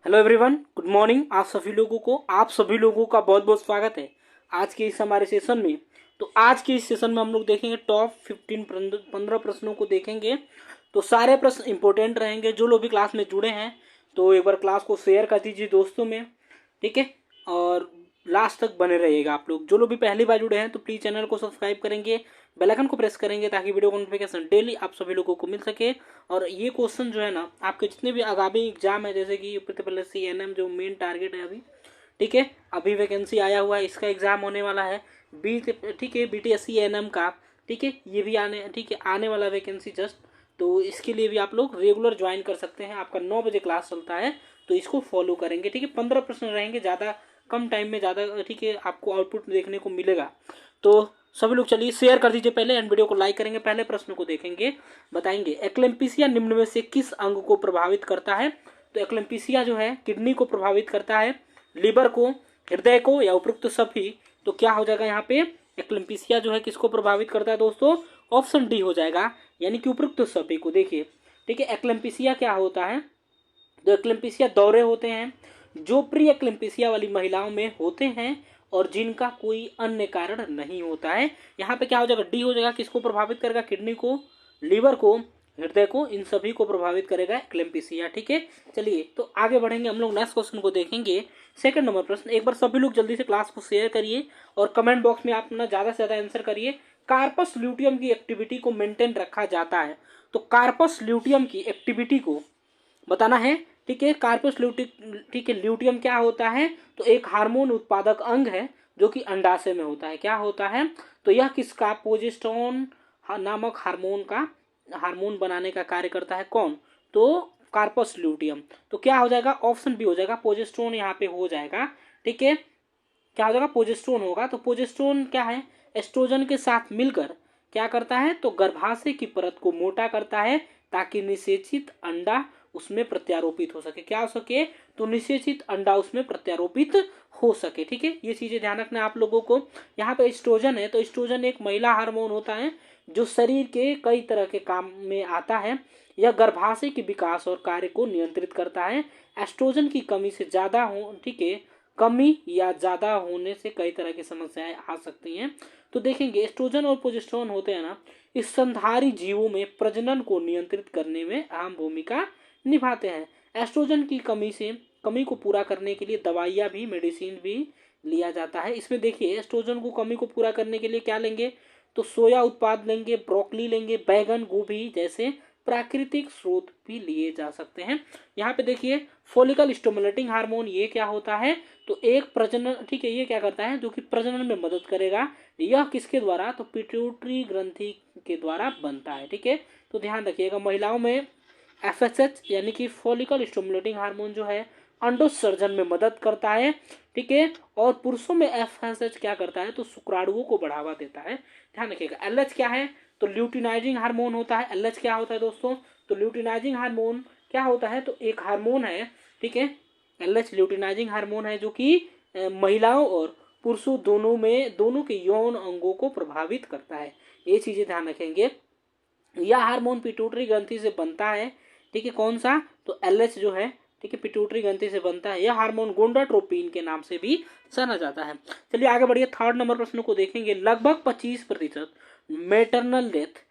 Hello everyone, good morning. आप सभी लोगों का बहुत बहुत स्वागत है आज के इस हमारे सेशन में। तो आज के इस सेशन में हम लोग देखेंगे टॉप 15 प्रश्नों को देखेंगे। तो सारे प्रश्न इंपॉर्टेंट रहेंगे। जो लोग भी क्लास में जुड़े हैं तो एक बार क्लास को शेयर कर दीजिए दोस्तों में, ठीक है। और लास्ट तक बने रहिएगा आप लोग। जो लोग भी पहली बार जुड़े हैं तो प्लीज़ चैनल को सब्सक्राइब करेंगे, बेल आइकन को प्रेस करेंगे ताकि वीडियो का नोटिफिकेशन डेली आप सभी लोगों को मिल सके। और ये क्वेश्चन जो है ना, आपके जितने भी आगामी एग्जाम है, जैसे कि UP triple S C NM जो मेन टारगेट है अभी, ठीक है, अभी वैकेंसी आया हुआ है, इसका एग्जाम होने वाला है। ठीक है, बीटीएससी एनएम का, ठीक है, ये भी आने वाला वैकेंसी जस्ट। तो इसके लिए भी आप लोग रेगुलर ज्वाइन कर सकते हैं। आपका 9 बजे क्लास चलता है तो इसको फॉलो करेंगे, ठीक है। 15 प्रश्न रहेंगे, ज़्यादा कम टाइम में ज़्यादा, ठीक है, आपको आउटपुट देखने को मिलेगा। तो सभी लोग चलिए शेयर कर दीजिए पहले एंड वीडियो को लाइक करेंगे। पहले प्रश्न को देखेंगे, बताएंगे एक्लेम्पीसिया निम्न में से किस अंग को प्रभावित करता है। तो एक्लेम्पीसिया जो है किडनी को प्रभावित करता है, लिवर को, हृदय को, या उपरोक्त सभी। तो क्या हो जाएगा यहाँ पे, एक्लेम्पीसिया जो है किसको प्रभावित करता है दोस्तों, ऑप्शन डी हो जाएगा, यानी कि उपरोक्त सभी को। देखिए, ठीक है, एक्लेम्पीसिया क्या होता है। तो एक्लेम्पीसिया दौरे होते हैं जो प्री एक्लेम्पीसिया वाली महिलाओं में होते हैं और जिनका कोई अन्य कारण नहीं होता है। यहाँ पे क्या हो जाएगा, डी हो जाएगा। किसको प्रभावित करेगा, किडनी को, लीवर को, हृदय को, इन सभी को प्रभावित करेगा एक्लेम्पीसिया, ठीक है। चलिए तो आगे बढ़ेंगे, हम लोग नेक्स्ट क्वेश्चन को देखेंगे। सेकंड नंबर प्रश्न, एक बार सभी लोग जल्दी से क्लास को शेयर करिए और कमेंट बॉक्स में आप ना ज़्यादा से ज़्यादा आंसर करिए। कार्पस ल्यूटियम की एक्टिविटी को मेंटेन रखा जाता है। तो कार्पस ल्यूटियम की एक्टिविटी को बताना है, ठीक है। कार्पस ल्यूटियम, ठीक है, ल्यूटियम क्या होता है, तो एक हार्मोन उत्पादक अंग है जो कि अंडाशय में होता है। क्या होता है, तो यह किसका, प्रोजेस्टेरोन नामक हार्मोन बनाने का कार्य करता है। कौन, तो कार्पस ल्यूटियम। तो क्या हो जाएगा, ऑप्शन बी हो जाएगा, प्रोजेस्टेरोन यहाँ पे हो जाएगा, ठीक है। क्या हो जाएगा, प्रोजेस्टेरोन होगा। तो प्रोजेस्टेरोन क्या है, एस्ट्रोजन के साथ मिलकर क्या करता है, तो गर्भाशय की परत को मोटा करता है ताकि निषेचित अंडा उसमें प्रत्यारोपित हो सके। क्या हो सके, तो निषेचित अंडा उसमें प्रत्यारोपित हो सके, ठीक है। ये चीजें ध्यान रखना आप लोगों को। यहाँ पे एस्ट्रोजन है, तो एस्ट्रोजन एक महिला हार्मोन होता है जो शरीर के कई तरह के काम में आता है। यह गर्भाशय के विकास और कार्य को नियंत्रित करता है। एस्ट्रोजन की कमी से ज्यादा हो, ठीक है, कमी या ज्यादा होने से कई तरह की समस्याएं आ सकती हैं। तो देखेंगे एस्ट्रोजन और प्रोजेस्टेरोन होते हैं ना, इस स्तनधारी जीवों में प्रजनन को नियंत्रित करने में अहम भूमिका निभाते हैं। एस्ट्रोजन की कमी को पूरा करने के लिए दवाइयाँ भी, मेडिसिन भी लिया जाता है। इसमें देखिए एस्ट्रोजन को कमी को पूरा करने के लिए क्या लेंगे, तो सोया उत्पाद लेंगे, ब्रोकली लेंगे, बैगन, गोभी जैसे प्राकृतिक स्रोत भी लिए जा सकते हैं। यहाँ पे देखिए फोलिकल स्टिमुलेटिंग हार्मोन, ये क्या होता है, तो एक प्रजनन, ठीक है, ये क्या करता है, जो कि प्रजनन में मदद करेगा। यह किसके द्वारा, तो पिट्यूटरी ग्रंथि के द्वारा बनता है, ठीक है। तो ध्यान रखिएगा, महिलाओं में एफएसएच यानी कि फॉलिकल स्टिमुलेटिंग हार्मोन जो है अंडोत्सर्जन में मदद करता है, ठीक है। और पुरुषों में एफएसएच क्या करता है, तो शुक्राणुओं को बढ़ावा देता है। ध्यान रखिएगा। एलएच क्या है, तो ल्यूटिनाइजिंग हार्मोन होता है। एलएच क्या होता है दोस्तों, तो ल्यूटिनाइजिंग हार्मोन क्या होता है, तो एक हार्मोन है, ठीक है। एलएच ल्यूटिनाइजिंग हार्मोन है जो कि महिलाओं और पुरुषों दोनों के यौन अंगों को प्रभावित करता है। ये चीजें ध्यान रखेंगे। यह हार्मोन पिट्यूटरी ग्रंथि से बनता है, ठीक है। कौन सा, तो एलएच जो है, ठीक है, पिट्यूटरी ग्रंथि से बनता है। यह हार्मोन गोनाडोट्रोपिन के नाम से भी जाना जाता है। चलिए आगे बढ़िए, थर्ड नंबर प्रश्न को देखेंगे। लगभग 25% मेटरनल डेथ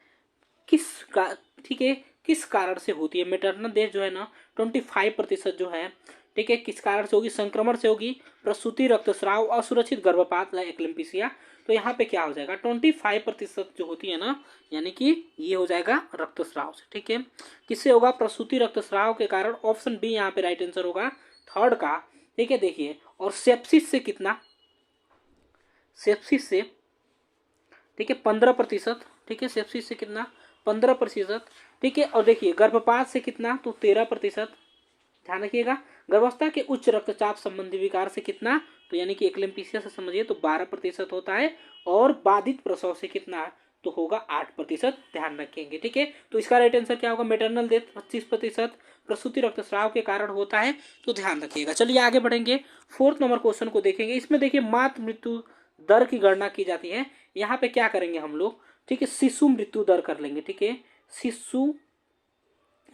किस का, ठीक है, किस कारण से होती है। मेटरनल डेथ जो है ना 25% जो है, ठीक है, किस कारण से होगी, संक्रमण से होगी, प्रसूति, रक्तस्राव, असुरक्षित गर्भपात, एक्लेम्पीसिया। तो यहाँ पे क्या हो जाएगा, 25% जो होती है ना, यानी कि ये हो जाएगा रक्तस्राव से, ठीक है। किससे होगा, प्रसूति रक्तस्राव के कारण। ऑप्शन बी यहाँ पे राइट आंसर होगा, थर्ड का, ठीक है। देखिए, और सेप्सिस से कितना, सेप्सिस से, ठीक है, 15%, ठीक है, सेप्सिस से कितना, 15%, ठीक है। और देखिए गर्भपात से कितना, तो 13%। ध्यान रखिएगा। गर्भावस्था के उच्च रक्तचाप संबंधी विकार से कितना, तो यानी कि एक्लेम्पीसिया से समझिए तो 12% होता है। और बाधित प्रसव से कितना, तो होगा 8%। ध्यान रखेंगे, ठीक है। तो इसका राइट आंसर क्या होगा, मेटरनल डेथ 25%, प्रसूति रक्तस्राव के कारण होता है, तो ध्यान रखिएगा। चलिए आगे बढ़ेंगे, फोर्थ नंबर क्वेश्चन को देखेंगे। इसमें देखिए मातृ मृत्यु दर की गणना की जाती है। यहाँ पे क्या करेंगे हम लोग, ठीक है, शिशु मृत्यु दर कर लेंगे, ठीक है, शिशु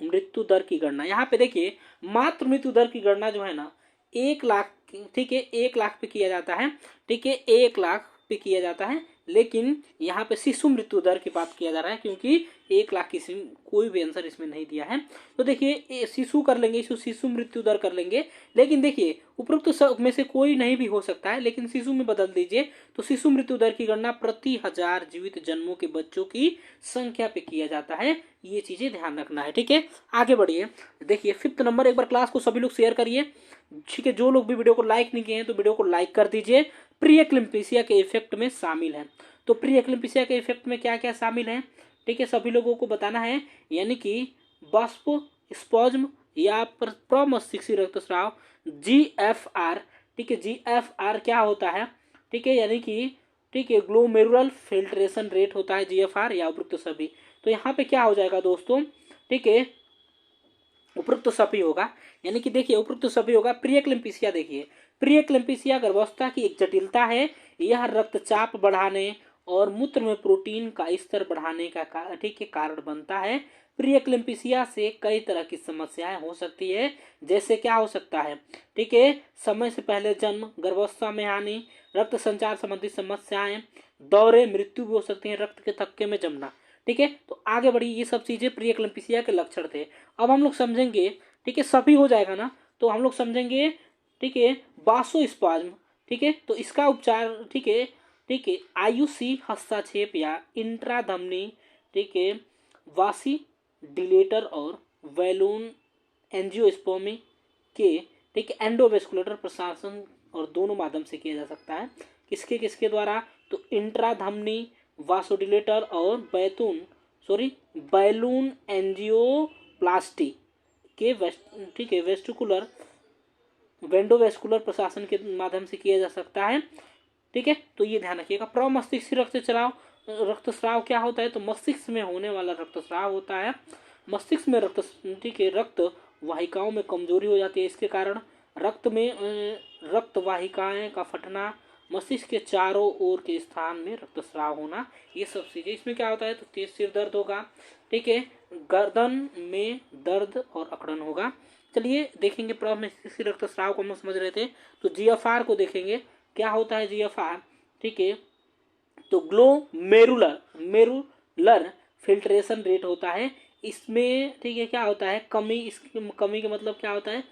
मृत्यु दर की गणना। यहाँ पे देखिए मातृ मृत्यु दर की गणना जो है ना 1 लाख, ठीक है, 1 लाख पे किया जाता है, ठीक है, 1 लाख पे किया जाता है। लेकिन यहाँ पे शिशु मृत्यु दर की बात किया जा रहा है क्योंकि 1 लाख की कोई भी आंसर इसमें नहीं दिया है। तो देखिए शिशु कर लेंगे, शिशु मृत्यु दर कर लेंगे, लेकिन देखिए उपरोक्त सब में से कोई नहीं भी हो सकता है, लेकिन शिशु में बदल दीजिए। तो शिशु मृत्यु दर की गणना प्रति 1000 जीवित जन्मों के बच्चों की संख्या पे किया जाता है। ये चीजें ध्यान रखना है, ठीक है। आगे बढ़िए, देखिए 5th नंबर, एक बार क्लास को सभी लोग शेयर करिए, ठीक है। जो लोग भी वीडियो को लाइक नहीं किए हैं तो वीडियो को लाइक कर दीजिए। प्री एक्लिम्पीसिया के इफेक्ट में शामिल है। तो प्री एक्लिम्पीसिया के इफेक्ट में क्या क्या शामिल है, ठीक है, सभी लोगों को बताना है। यानी कि वाष्प स्पॉज्म या प्रमस्तिष्क रक्तस्राव, GFR, ठीक है, GFR क्या होता है, ठीक है, यानी कि ठीक है ग्लोमेरुलर फिल्ट्रेशन रेट होता है GFR या उपरोक्त सभी। तो यहाँ पे क्या हो जाएगा दोस्तों, ठीक है, उपरोक्त सभी होगा। यानी कि देखिए उपरोक्त सभी होगा। प्री एक्लिम्पीसिया, देखिए प्री एक्लिम्पीसिया गर्भावस्था की एक जटिलता है। यह रक्तचाप बढ़ाने और मूत्र में प्रोटीन का स्तर बढ़ाने का ठीक है कारण बनता है। प्री एक्लिम्पीसिया से कई तरह की समस्याएं हो सकती है, जैसे क्या हो सकता है, ठीक है, समय से पहले जन्म, गर्भावस्था में हानि, रक्त संचार संबंधी समस्याएं, दौरे, मृत्यु भी हो सकती है, रक्त के थक्के में जमना, ठीक है। तो आगे बढ़ी, ये सब चीजें प्री एक्लिम्पीसिया के लक्षण थे। अब हम लोग समझेंगे, ठीक है, सभी हो जाएगा ना, तो हम लोग समझेंगे, ठीक है, वासोस्पाज्म, ठीक है। तो इसका उपचार, ठीक है, ठीक है, IUC हस्तक्षेप या इंट्राधमनी, ठीक है, वासी डिलेटर और बैलून एंजियोस्पर्मी के, ठीक है, एंडोवेस्कुलर प्रशासन और दोनों माध्यम से किया जा सकता है। किसके किसके द्वारा, तो इंट्राधमनी, वासोडिलेटर और बैलून एंजियोप्लास्टी के ठीक है वेस्टिकुलर वेंडोवेस्कुलर प्रशासन के माध्यम से किया जा सकता है, ठीक है। तो ये ध्यान रखिएगा। प्रमस्तिष्क रक्तस्राव क्या होता है, तो मस्तिष्क में होने वाला रक्तस्राव होता है। मस्तिष्क में ठीक है रक्त वाहिकाओं में कमजोरी हो जाती है, इसके कारण रक्त वाहिकाएं का फटना, मस्तिष्क के चारों ओर के स्थान में रक्तस्राव होना, ये सब चीजें। इसमें क्या होता है, तो तेज सिर दर्द होगा, ठीक है, गर्दन में दर्द और अकड़न होगा। चलिए देखेंगे प्रमस्तिष्क रक्तस्राव को हम समझ रहे थे, तो GFR को देखेंगे। क्या होता है GFR, ठीक है, तो ग्लोमेरुलर फिल्ट्रेशन रेट होता है। इसमें ठीक है क्या होता है, कमी, इसकी कमी का मतलब क्या होता है,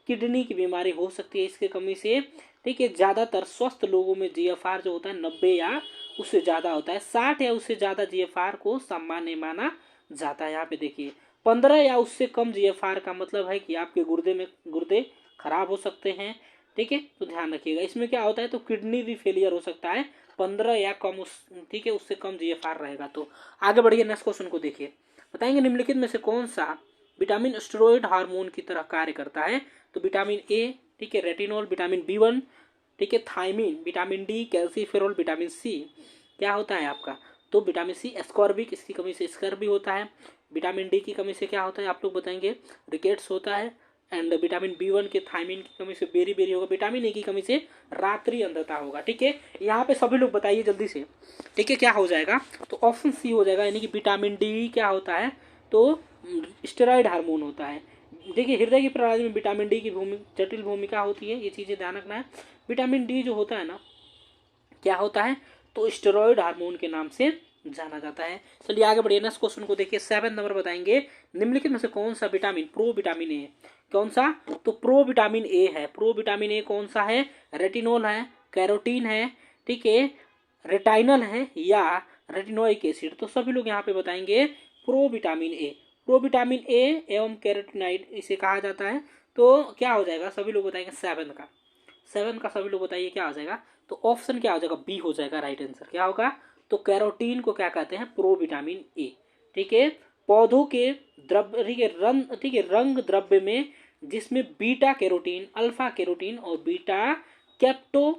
किडनी की बीमारी हो सकती है इसके कमी से, ठीक है। ज्यादातर स्वस्थ लोगों में GFR जो होता है 90 या उससे ज्यादा होता है। 60 या उससे ज्यादा GFR को सामान्य माना जाता है। यहाँ पे देखिए 15 या उससे कम GFR का मतलब है कि आपके गुर्दे खराब हो सकते हैं, ठीक है। तो ध्यान रखिएगा। इसमें क्या होता है, तो किडनी भी फेलियर हो सकता है 15 या कम, ठीक है, उससे कम GFR रहेगा। तो आगे बढ़िए, नेक्स्ट क्वेश्चन को देखिए। बताएंगे निम्नलिखित में से कौन सा विटामिन स्टेरॉयड हार्मोन की तरह कार्य करता है, तो विटामिन A, ठीक है, रेटिनॉल, विटामिन B1, ठीक है, thiamine, vitamin D, calciferol, vitamin C क्या होता है आपका, तो विटामिन C एस्कॉर्बिक, इसकी कमी से स्कर्वी होता है। विटामिन D की कमी से क्या होता है आप लोग बताएंगे, रिकेट्स होता है। एंड विटामिन B1 के थायमिन की कमी से बेरी होगा। विटामिन A की कमी से रात्रि अंधता होगा, ठीक है। यहाँ पे सभी लोग बताइए जल्दी से, ठीक है, क्या हो जाएगा, तो ऑप्शन C हो जाएगा। यानी कि विटामिन D क्या होता है, तो स्टेरॉयड हार्मोन होता है। देखिए हृदय की प्रणाली में विटामिन D की जटिल भूमिका होती है, ये चीजें ध्यान रखना है। विटामिन D जो होता है ना, क्या होता है, तो स्टेरॉयड हार्मोन के नाम से जाना जाता है। चलिए आगे बढ़िए, नेक्स्ट क्वेश्चन को देखिए। 7 नंबर बताएंगे निम्नलिखित में से कौन सा विटामिन प्रो विटामिन ए, कौन सा, तो प्रो विटामिन ए है। प्रो विटामिन ए कौन सा है, रेटिनोल है, कैरोटीन है, ठीक है, रेटाइनल है या रेटिनोइक एसिड। तो सभी लोग यहाँ पे बताएंगे pro vitamin A. Pro vitamin A एवं कैरोटीनाइड इसे कहा जाता है। तो क्या हो जाएगा, सभी लोग बताएंगे 7 का सभी लोग बताइए क्या हो जाएगा, तो ऑप्शन क्या हो जाएगा, बी हो जाएगा राइट आंसर। क्या होगा, तो कैरोटीन को क्या कहते हैं, प्रो विटामिन ए, ठीक है। पौधों के द्रव्य, ठीक है, रंग द्रव्य में जिसमें बीटा कैरोटीन, अल्फा कैरोटीन और बीटा कैप्टो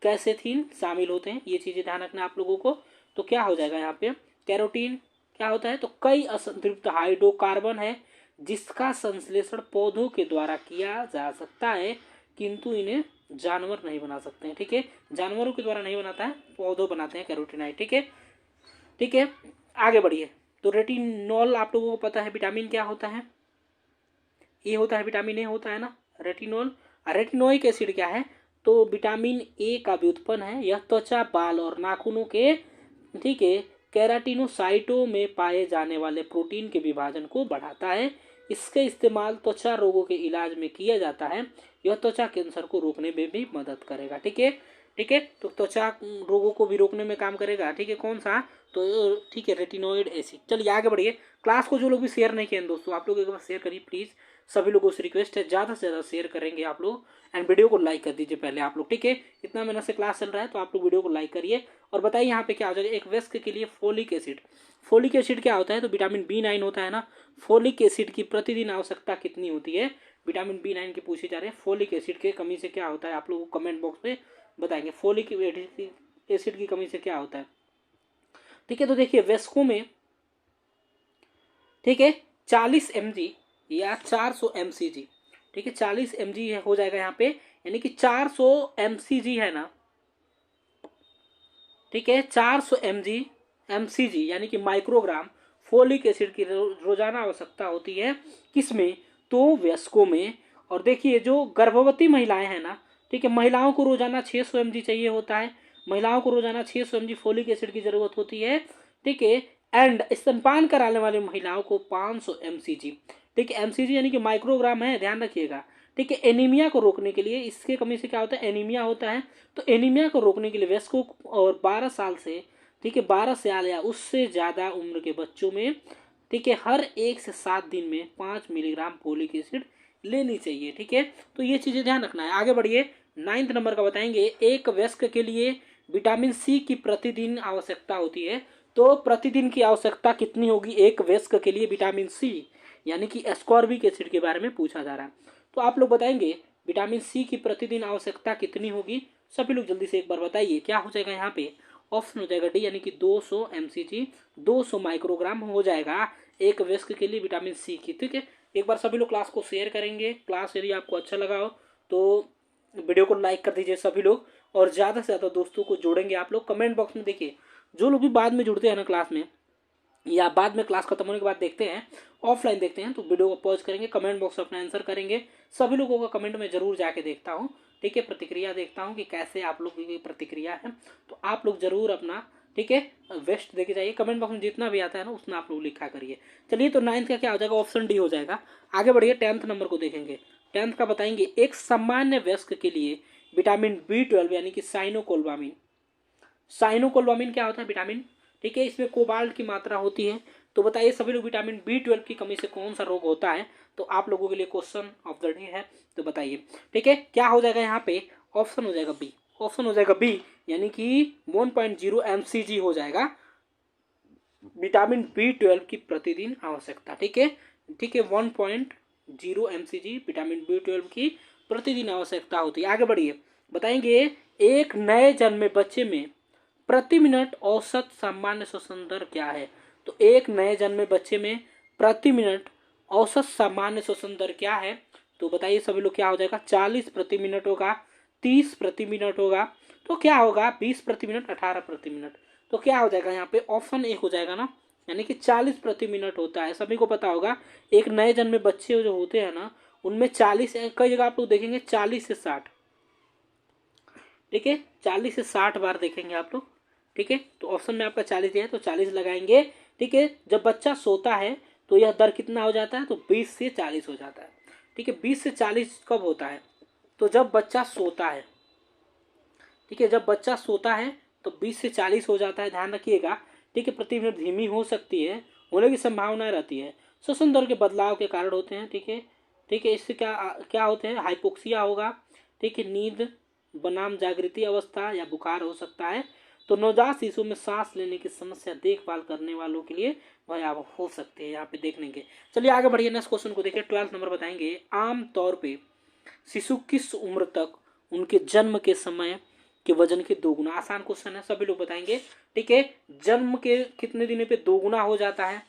कैसेथिन शामिल होते हैं, ये चीजें ध्यान रखना आप लोगों को। तो क्या हो जाएगा यहाँ पे, कैरोटीन क्या होता है, तो कई असंतृप्त हाइड्रोकार्बन है जिसका संश्लेषण पौधों के द्वारा किया जा सकता है, किंतु इन्हें जानवर नहीं बना सकते हैं, ठीक है। जानवरों के द्वारा नहीं बनाता है, पौधों बनाते हैं कैरोटीनाइड, ठीक है, ठीक है। आगे बढ़िए, तो रेटिनॉल आप लोगों को पता है विटामिन क्या होता है, ए होता है, विटामिन ए होता है ना रेटिनॉल। रेटिनोइक एसिड क्या है, तो विटामिन ए का व्युत्पन्न है। यह त्वचा, बाल और नाखूनों के, ठीक है, केराटिनोसाइटों में पाए जाने वाले प्रोटीन के विभाजन को बढ़ाता है। इसके इस्तेमाल त्वचा रोगों के इलाज में किया जाता है। यह त्वचा कैंसर को रोकने में भी मदद करेगा। ठीक है, ठीक है, तो त्वचा रोगों को भी रोकने में काम करेगा। ठीक है, कौन सा, तो ठीक है रेटिनोइड एसिड। चलिए आगे बढ़िए। क्लास को जो लोग भी शेयर नहीं किए दोस्तों, आप लोग एक बार शेयर करिए प्लीज। सभी लोगों से रिक्वेस्ट है, ज़्यादा से ज़्यादा शेयर करेंगे आप लोग, एंड वीडियो को लाइक कर दीजिए पहले आप लोग। ठीक है, इतना मेहनत से क्लास चल रहा है तो आप लोग वीडियो को लाइक करिए और बताइए यहाँ पे क्या हो जाएगा। एक वयस्क के लिए फोलिक एसिड, फोलिक एसिड क्या होता है, तो विटामिन B9 होता है ना। फोलिक एसिड की प्रतिदिन आवश्यकता कितनी होती है, विटामिन B9 की पूछी जा रही है। फोलिक एसिड की कमी से क्या होता है, आप लोग कमेंट बॉक्स में बताएंगे फोलिक एसिड की कमी से क्या होता है। ठीक है, तो देखिए वयस्कों में, ठीक है, 40 mg या 400 mcg, ठीक है 40 mg हो जाएगा यहाँ पे, यानी कि 400 mcg है ना, ठीक है 400 mcg यानी कि माइक्रोग्राम फोलिक एसिड की रोजाना आवश्यकता होती है। किसमें, तो वयस्कों में। और देखिए जो गर्भवती महिलाएं हैं ना, ठीक है, महिलाओं को रोजाना 600 mg चाहिए होता है, महिलाओं को रोजाना 600 mg फोलिक एसिड की जरूरत होती है। ठीक है, एंड स्तनपान कराने वाली महिलाओं को 500 mcg, ठीक है mcg यानी कि माइक्रोग्राम है, ध्यान रखिएगा। ठीक है, एनीमिया को रोकने के लिए, इसके कमी से क्या होता है, एनीमिया होता है। तो एनीमिया को रोकने के लिए वयस्कों और 12 साल से, ठीक है 12 साल या उससे ज़्यादा उम्र के बच्चों में, ठीक है, हर 1 से 7 दिन में 5 मिलीग्राम फोलिक एसिड लेनी चाहिए। ठीक है, तो ये चीज़ें ध्यान रखना है। आगे बढ़िए, 9th नंबर का बताएंगे। एक वयस्क के लिए विटामिन सी की प्रतिदिन आवश्यकता होती है। तो प्रतिदिन की आवश्यकता कितनी होगी एक वयस्क के लिए विटामिन सी, यानी कि एस्कॉर्बिक एसिड के बारे में पूछा जा रहा है। तो आप लोग बताएंगे विटामिन सी की प्रतिदिन आवश्यकता कितनी होगी, सभी लोग जल्दी से एक बार बताइए। क्या हो जाएगा यहाँ पे, ऑप्शन हो जाएगा डी, यानी कि 200 mcg, 200 माइक्रोग्राम हो जाएगा एक वयस्क के लिए विटामिन सी की। ठीक है, एक बार सभी लोग क्लास को शेयर करेंगे। क्लास यदि आपको अच्छा लगा हो तो वीडियो को लाइक कर दीजिए सभी लोग, और ज़्यादा से ज़्यादा दोस्तों को जोड़ेंगे आप लोग। कमेंट बॉक्स में देखिए, जो लोग भी बाद में जुड़ते हैं ना क्लास में, या बाद में क्लास खत्म होने के बाद देखते हैं, ऑफलाइन देखते हैं, तो वीडियो को पॉज करेंगे, कमेंट बॉक्स में अपना आंसर करेंगे। सभी लोगों का कमेंट में जरूर जाके देखता हूँ। ठीक है, प्रतिक्रिया देखता हूँ कि कैसे आप लोग की प्रतिक्रिया है, तो आप लोग जरूर अपना, ठीक है, बेस्ट देके जाइए। कमेंट बॉक्स में जितना भी आता है ना उसमें आप लोग लिखा करिए। चलिए, तो 9th का क्या हो जाएगा, ऑप्शन डी हो जाएगा। आगे बढ़िए, 10th नंबर को देखेंगे। 10th का बताएंगे। एक सामान्य वयस्क के लिए विटामिन B12 यानी कि साइनोकोबालामिन, साइनोकोबालामिन क्या होता है, विटामिन, ठीक है, इसमें कोबाल्ट की मात्रा होती है। तो बताइए सभी लोग, विटामिन B12 की कमी से कौन सा रोग होता है, तो आप लोगों के लिए क्वेश्चन ऑफ द डे है, तो बताइए। ठीक है, क्या हो जाएगा यहाँ पे, ऑप्शन हो जाएगा बी, ऑप्शन हो जाएगा बी, यानी कि 1.0 mcg हो जाएगा विटामिन B12 की प्रतिदिन आवश्यकता। ठीक है, ठीक है, 1.0 mcg विटामिन B12 की प्रतिदिन आवश्यकता होती है। आगे बढ़िए, बताएंगे एक नए जन्मे बच्चे में प्रति मिनट औसत सामान्य श्वसन दर क्या है। तो एक नए जन्मे बच्चे में प्रति मिनट औसत सामान्य श्वसन दर क्या है, तो बताइए सभी लोग। क्या हो जाएगा, 40 प्रति मिनट होगा, 30 प्रति मिनट होगा, तो क्या होगा 20 प्रति मिनट, 18 प्रति मिनट। तो क्या हो जाएगा यहाँ पे, ऑप्शन ए हो जाएगा ना, यानी कि 40 प्रति मिनट होता है। सभी को पता होगा एक नए जन्मे बच्चे जो होते हैं ना, उनमें 40, कई जगह आप लोग देखेंगे 40 से 60, ठीक है 40 से 60 बार देखेंगे आप लोग। ठीक है, तो ऑप्शन में आपका 40 दिया है तो 40 लगाएंगे। ठीक है, जब बच्चा सोता है तो यह दर कितना हो जाता है, तो 20 से 40 हो जाता है। ठीक है, 20 से 40 कब होता है, तो जब बच्चा सोता है। ठीक है, जब बच्चा सोता है तो 20 से 40 हो जाता है, ध्यान रखिएगा। ठीक है, प्रति मिनट धीमी हो सकती है, होने की संभावना रहती है, श्वसन दर के बदलाव के कारण होते हैं। ठीक है, ठीक है, इससे क्या क्या होते हैं, हाइपोक्सिया होगा, ठीक है, नींद बनाम जागृति अवस्था या बुखार हो सकता है। तो नवजात शिशु में सांस लेने की समस्या देखभाल करने वालों के लिए भयावह हो सकते हैं, यहाँ पे देख लेंगे। चलिए आगे बढ़िए, नेक्स्ट क्वेश्चन को देखिए। 12th नंबर बताएंगे। आम तौर पे शिशु किस उम्र तक उनके जन्म के समय के वजन के दोगुना, आसान क्वेश्चन है, सभी लोग बताएंगे। ठीक है, जन्म के कितने दिनों पे दोगुना हो जाता है,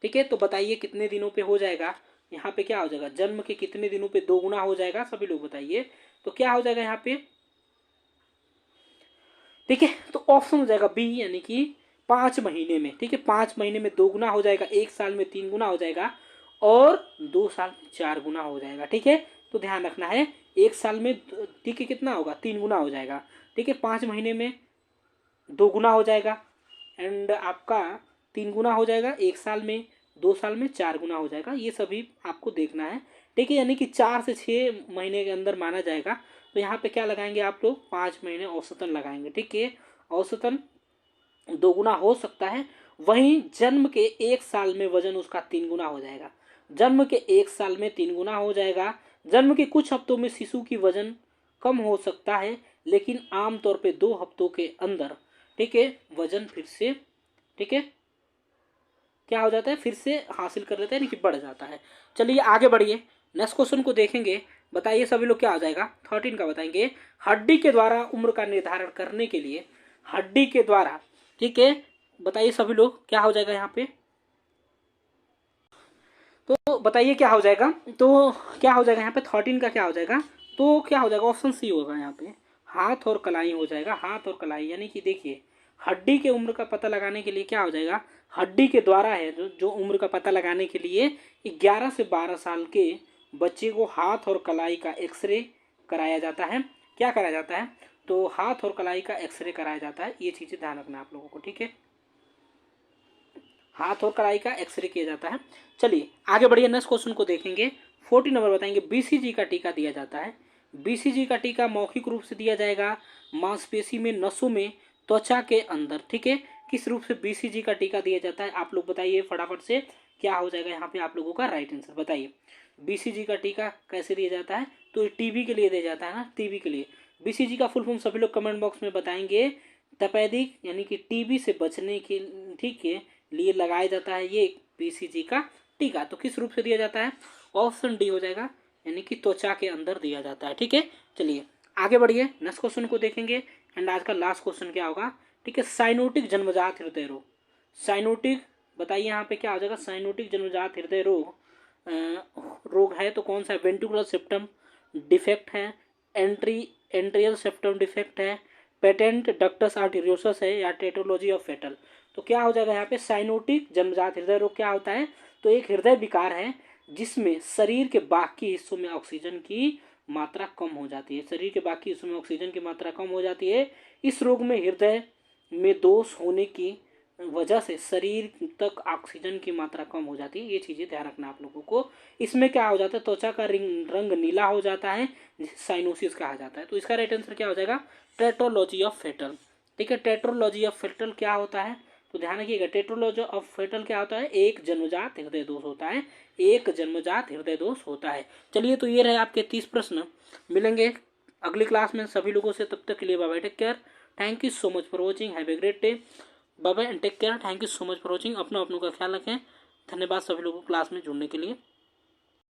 ठीक है, तो बताइए कितने दिनों पे हो जाएगा। यहाँ पे क्या हो जाएगा, जन्म के कितने दिनों पे दोगुना हो जाएगा, सभी लोग बताइए। तो क्या हो जाएगा यहाँ पे, ठीक है, तो ऑप्शन हो जाएगा बी, यानी कि 5 महीने में, ठीक है, 5 महीने में 2 गुना हो जाएगा, 1 साल में 3 गुना हो जाएगा और 2 साल में 4 गुना हो जाएगा, ठीक है। तो ध्यान रखना है 1 साल में, ठीक है, कितना होगा, 3 गुना हो जाएगा, ठीक है, 5 महीने में 2 गुना हो जाएगा एंड आपका 3 गुना हो जाएगा, 1 साल में, 2 साल में 4 गुना हो जाएगा। ये सभी आपको देखना है, ठीक है, यानी कि 4 से 6 महीने के अंदर माना जाएगा। तो यहाँ पे क्या लगाएंगे आप लोग, 5 महीने औसतन लगाएंगे, ठीक है, औसतन 2 गुना हो सकता है। वहीं जन्म के 1 साल में वजन उसका 3 गुना हो जाएगा, जन्म के 1 साल में 3 गुना हो जाएगा। जन्म के कुछ हफ्तों में शिशु की वजन कम हो सकता है, लेकिन आमतौर पे 2 हफ्तों के अंदर, ठीक है, वजन फिर से, ठीक है, क्या हो जाता है, फिर से हासिल कर लेता है, यानी कि बढ़ जाता है। चलिए आगे बढ़िए, नेक्स्ट क्वेश्चन को देखेंगे। बताइए सभी लोग क्या आ जाएगा, 13 का बताएंगे। हड्डी के द्वारा उम्र का निर्धारण करने के लिए, हड्डी के द्वारा, ठीक है, बताइए सभी लोग क्या हो जाएगा यहाँ पे, तो बताइए क्या हो जाएगा, तो क्या हो जाएगा यहाँ पे 13 का क्या हो जाएगा, तो क्या हो जाएगा, ऑप्शन सी होगा यहाँ पे, हाथ और कलाई हो जाएगा, हाथ और कलाई। यानी कि देखिए हड्डी के उम्र का पता लगाने के लिए क्या हो जाएगा, हड्डी के द्वारा है जो उम्र का पता लगाने के लिए 11 से 12 साल के बच्चे को हाथ और कलाई का एक्सरे कराया जाता है। क्या कराया जाता है, तो हाथ और कलाई का एक्सरे कराया जाता है। ये चीज़ें ध्यान रखना आप लोगों को, ठीक है, हाथ और कलाई का एक्सरे किया जाता है। चलिए आगे बढ़िए, नेक्स्ट क्वेश्चन को देखेंगे। 14 नंबर बताएंगे, बीसीजी का टीका दिया जाता है। बीसीजी का टीका मौखिक रूप से दिया जाएगा, मांसपेशी में, नसों में, त्वचा के अंदर, ठीक है। किस रूप से बीसीजी का टीका दिया जाता है, आप लोग बताइए फटाफट से, क्या हो जाएगा यहाँ पे आप लोगों का राइट आंसर बताइए। बीसीजी का टीका कैसे दिया जाता है, तो टीबी के लिए दिया जाता है ना, टीबी के लिए। बीसीजी का फुल फॉर्म सभी लोग कमेंट बॉक्स में बताएंगे। तपेदिक यानी कि टीबी से बचने के, ठीक है, लिए लगाया जाता है ये बीसीजी का टीका। तो किस रूप से दिया जाता है, ऑप्शन डी हो जाएगा, यानी कि त्वचा के अंदर दिया जाता है, ठीक है। चलिए आगे बढ़िए, नेक्स्ट क्वेश्चन को देखेंगे एंड आज का लास्ट क्वेश्चन क्या होगा, ठीक है, साइनोटिक जन्मजात हृदय रोग। साइनोटिक बताइए यहाँ पे क्या हो जाएगा, साइनोटिक जन्मजात हृदय रोग रोग है तो कौन सा है, वेंट्रिकुलर सेप्टम डिफेक्ट है, एंट्रियल सेप्टम डिफेक्ट है, पेटेंट डक्टस आर्टेरियोसस है, या टेटोलॉजी ऑफ फेटल। तो क्या हो जाएगा यहाँ पे, साइनोटिक जन्मजात हृदय रोग क्या होता है, तो एक हृदय विकार है जिसमें शरीर के बाकी हिस्सों में ऑक्सीजन की मात्रा कम हो जाती है, शरीर के बाकी हिस्सों में ऑक्सीजन की मात्रा कम हो जाती है। इस रोग में हृदय में दोष होने की वजह से शरीर तक ऑक्सीजन की मात्रा कम हो जाती है। ये चीज़ें ध्यान रखना आप लोगों को। इसमें क्या हो जाता है, त्वचा का रंग नीला हो जाता है, जिसे साइनोसिस कहा जाता है। तो इसका राइट आंसर क्या हो जाएगा, टेट्रोलॉजी ऑफ फेटल, ठीक है। टेट्रोलॉजी ऑफ फेटल क्या होता है, तो ध्यान रखिएगा, टेट्रोलॉजी ऑफ फेटल क्या होता है, एक जन्मजात हृदय दोष होता है, एक जन्मजात हृदय दोष होता है। चलिए तो ये रहे आपके 30 प्रश्न। मिलेंगे अगली क्लास में सभी लोगों से, तब तक के लिए bye bye, take care, thank you so much for watching, have a great day, bye bye and take care, thank you so much for watching. अपनों का ख्याल रखें, धन्यवाद सभी लोगों को क्लास में जुड़ने के लिए।